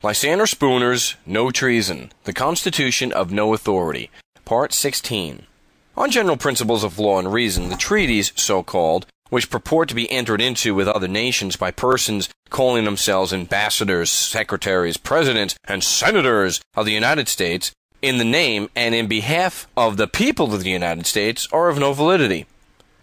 Lysander Spooner's No Treason, the Constitution of No Authority, Part 16. On general principles of law and reason, the treaties, so-called, which purport to be entered into with other nations by persons calling themselves ambassadors, secretaries, presidents, and senators of the United States, in the name and in behalf of the people of the United States, are of no validity.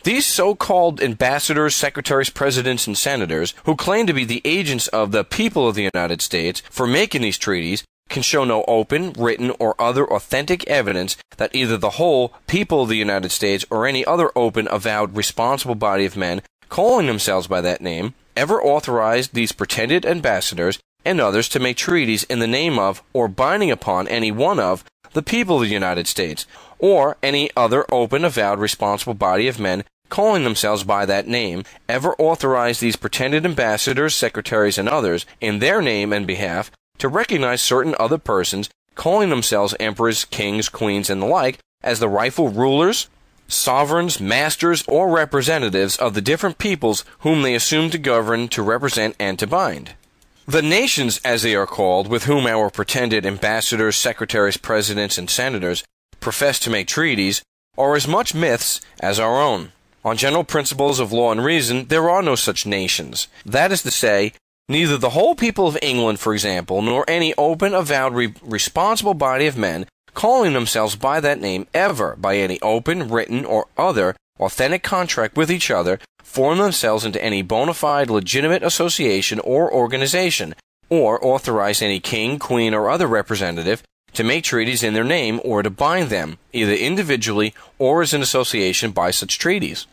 These so-called ambassadors, secretaries, presidents, and senators, who claim to be the agents of the people of the United States for making these treaties, can show no open, written, or other authentic evidence that either the whole people of the United States or any other open, avowed, responsible body of men calling themselves by that name ever authorized these pretended ambassadors and others to make treaties in the name of or binding upon any one of the people of the United States, or any other open, avowed, responsible body of men calling themselves by that name, ever authorized these pretended ambassadors, secretaries, and others, in their name and behalf, to recognize certain other persons calling themselves emperors, kings, queens, and the like, as the rightful rulers, sovereigns, masters, or representatives of the different peoples whom they assume to govern, to represent, and to bind. The nations, as they are called, with whom our pretended ambassadors, secretaries, presidents, and senators profess to make treaties, are as much myths as our own. On general principles of law and reason, there are no such nations. That is to say, neither the whole people of England, for example, nor any open, avowed, responsible body of men calling themselves by that name ever, by any open, written, or other authentic contract with each other, form themselves into any bona fide, legitimate association or organization, or authorize any king, queen, or other representative to make treaties in their name or to bind them, either individually or as an association by such treaties.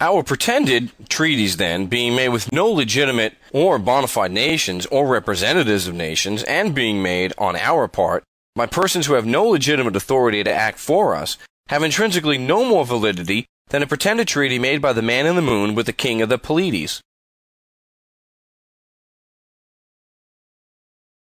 Our pretended treaties, then, being made with no legitimate or bona fide nations or representatives of nations, and being made, on our part, by persons who have no legitimate authority to act for us, have intrinsically no more validity than a pretended treaty made by the man in the moon with the king of the Pleiades.